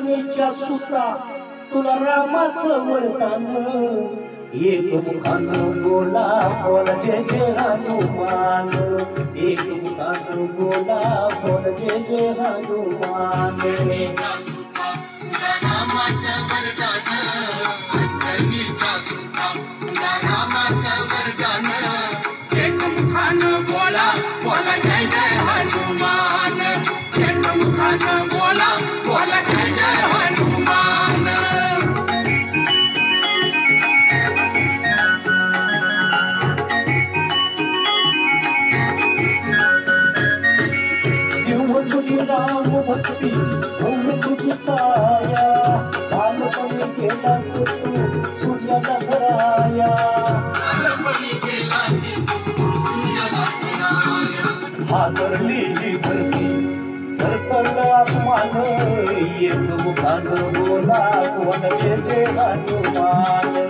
लक्ष्मीच्या सुता तुला रामाचं वरदान एक मुखानं बोला बोल जय जय हनुमान एक मुखानं बोला बोल जय जय हनुमान राम भक्ती ओम तुझी पाया बालपणी केलास तू सूर्याला धराया हादरली ही धरती थरथरलं आसमान एक मुखानं बोला कोण जय जय हनुमान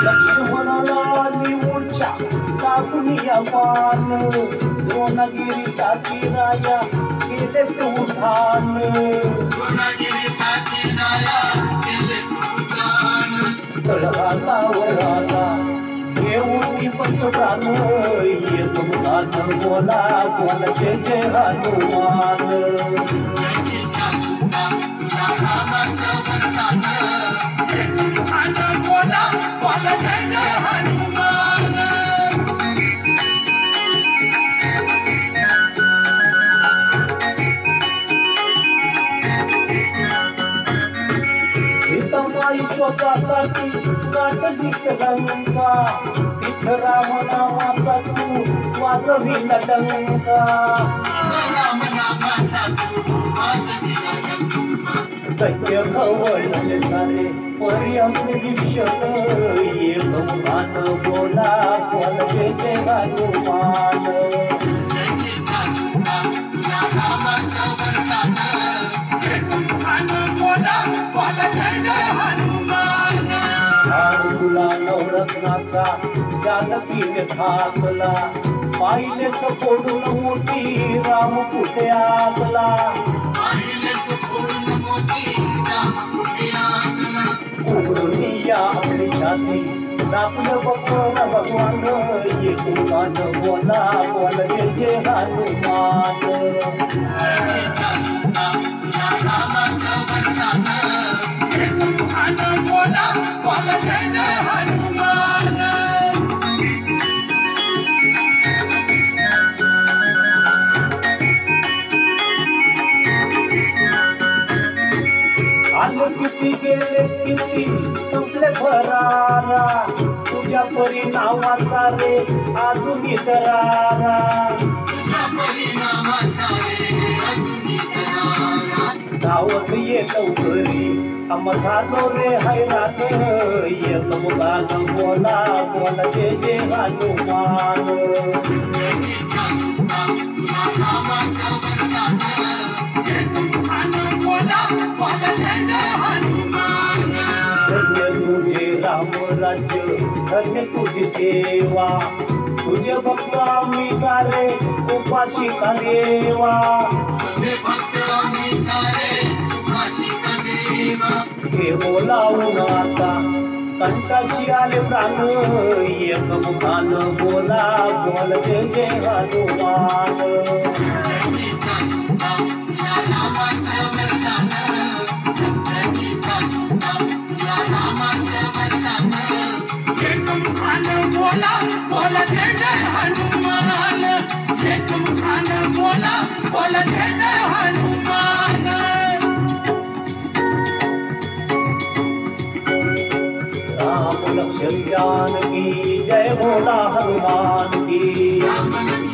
लक्ष्मणाला निवडच्या टाकूया मान द्रोणगिरीसाठी राया केले ते उठान तळहातावर आला घेऊन पंचप्राण एक मुखानं बोला बोल जय जय हनुमान सीतामाई स्वतःसाठी काटली लंका तिथं राम नावाचा तू वाजविला डंका दैत्य खवळले सारे परी असले विषण एक मुखानं बोला बोल जय जय हनुमान तुला नवरत्नाचा जानकीने घातला पाहिले सपोडून मोठी राम कुठे आगला उघडून या आपली छाती दाखलं बघ भगवान एक मुखानं बोला बोल जय जय हनुमान आले किती गेले किती संपले भरारा तुझ्या परी नावाचा रे अजून दरारा धावत येतो घरी आम्हा झालो रे हैराण एक मुखानं बोला बोल जय जय हनुमान धन्य तुझे राम राज्य धन्य तुझी सेवा तुझे भक्त आम्ही सारे उपाशी का देवा हे बोलावून आता कंटाशी आले प्राण एक मुखानं बोला बोल जय जय हनुमान राम लक्ष्मण जानकी जय बोला हनुमान की